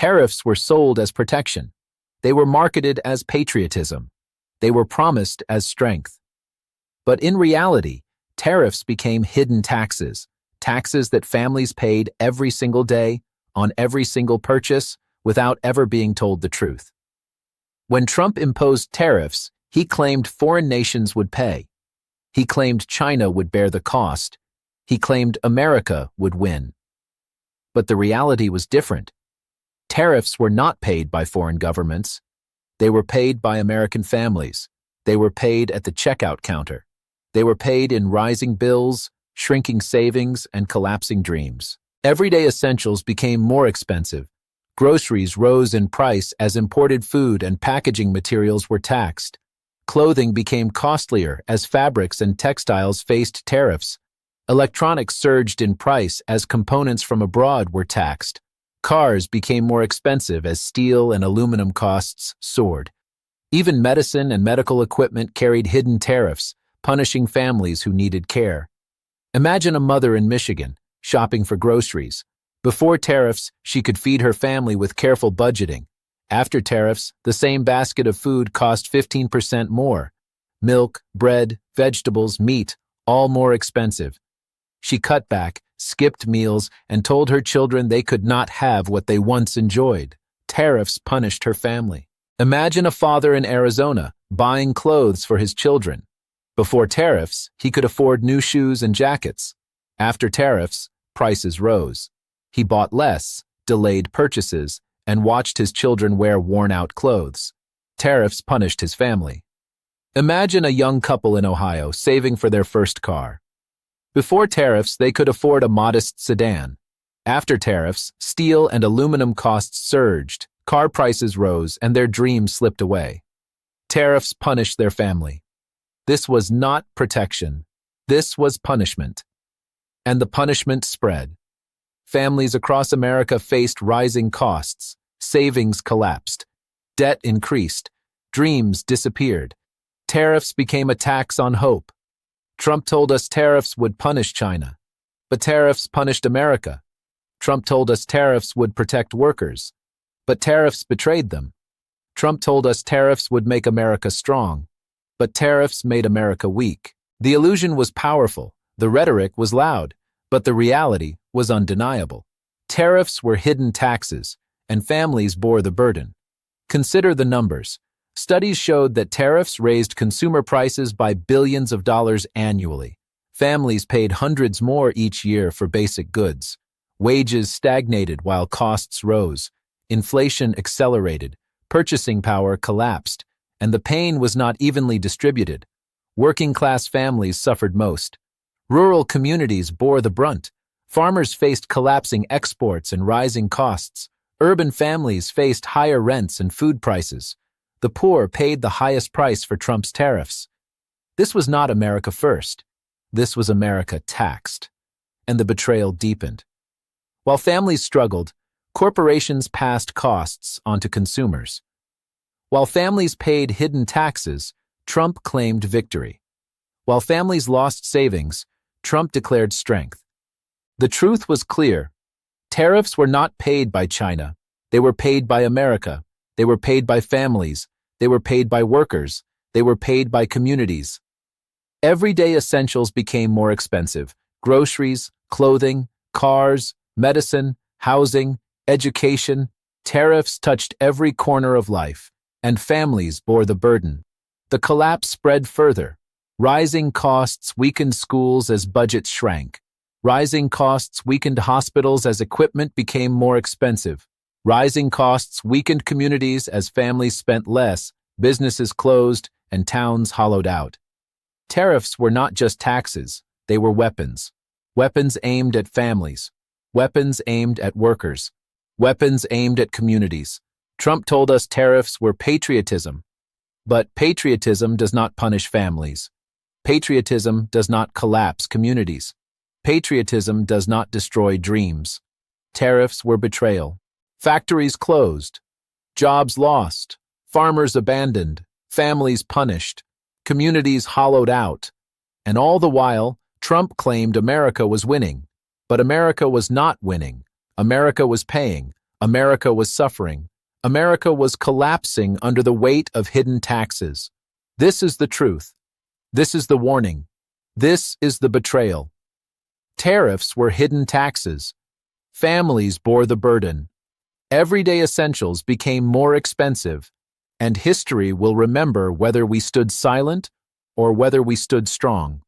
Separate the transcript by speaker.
Speaker 1: Tariffs were sold as protection. They were marketed as patriotism. They were promised as strength. But in reality, tariffs became hidden taxes, taxes that families paid every single day, on every single purchase, without ever being told the truth. When Trump imposed tariffs, he claimed foreign nations would pay. He claimed China would bear the cost. He claimed America would win. But the reality was different. Tariffs were not paid by foreign governments. They were paid by American families. They were paid at the checkout counter. They were paid in rising bills, shrinking savings, and collapsing dreams. Everyday essentials became more expensive. Groceries rose in price as imported food and packaging materials were taxed. Clothing became costlier as fabrics and textiles faced tariffs. Electronics surged in price as components from abroad were taxed. Cars became more expensive as steel and aluminum costs soared. Even medicine and medical equipment carried hidden tariffs, punishing families who needed care. Imagine a mother in Michigan, shopping for groceries. Before tariffs, she could feed her family with careful budgeting. After tariffs, the same basket of food cost 15% more. Milk, bread, vegetables, meat, all more expensive. She cut back, skipped meals, and told her children they could not have what they once enjoyed. Tariffs punished her family. Imagine a father in Arizona buying clothes for his children. Before tariffs, he could afford new shoes and jackets. After tariffs, prices rose. He bought less, delayed purchases, and watched his children wear worn-out clothes. Tariffs punished his family. Imagine a young couple in Ohio saving for their first car. Before tariffs, they could afford a modest sedan. After tariffs, steel and aluminum costs surged, car prices rose, and their dreams slipped away. Tariffs punished their family. This was not protection. This was punishment. And the punishment spread. Families across America faced rising costs. Savings collapsed. Debt increased. Dreams disappeared. Tariffs became a tax on hope. Trump told us tariffs would punish China. But tariffs punished America. Trump told us tariffs would protect workers. But tariffs betrayed them. Trump told us tariffs would make America strong. But tariffs made America weak. The illusion was powerful. The rhetoric was loud. But the reality was undeniable. Tariffs were hidden taxes, and families bore the burden. Consider the numbers. Studies showed that tariffs raised consumer prices by billions of dollars annually. Families paid hundreds more each year for basic goods. Wages stagnated while costs rose. Inflation accelerated. Purchasing power collapsed. And the pain was not evenly distributed. Working-class families suffered most. Rural communities bore the brunt. Farmers faced collapsing exports and rising costs. Urban families faced higher rents and food prices. The poor paid the highest price for Trump's tariffs. This was not America first. This was America taxed. And the betrayal deepened. While families struggled, corporations passed costs onto consumers. While families paid hidden taxes, Trump claimed victory. While families lost savings, Trump declared strength. The truth was clear. Tariffs were not paid by China. They were paid by America. They were paid by families. They were paid by workers. They were paid by communities. Everyday essentials became more expensive. Groceries, clothing, cars, medicine, housing, education. Tariffs touched every corner of life, and families bore the burden. The collapse spread further. Rising costs weakened schools as budgets shrank. Rising costs weakened hospitals as equipment became more expensive. Rising costs weakened communities as families spent less, businesses closed, and towns hollowed out. Tariffs were not just taxes, they were weapons. Weapons aimed at families. Weapons aimed at workers. Weapons aimed at communities. Trump told us tariffs were patriotism. But patriotism does not punish families. Patriotism does not collapse communities. Patriotism does not destroy dreams. Tariffs were betrayal. Factories closed. Jobs lost. Farmers abandoned. Families punished. Communities hollowed out. And all the while, Trump claimed America was winning. But America was not winning. America was paying. America was suffering. America was collapsing under the weight of hidden taxes. This is the truth. This is the warning. This is the betrayal. Tariffs were hidden taxes. Families bore the burden. Everyday essentials became more expensive, and history will remember whether we stood silent or whether we stood strong.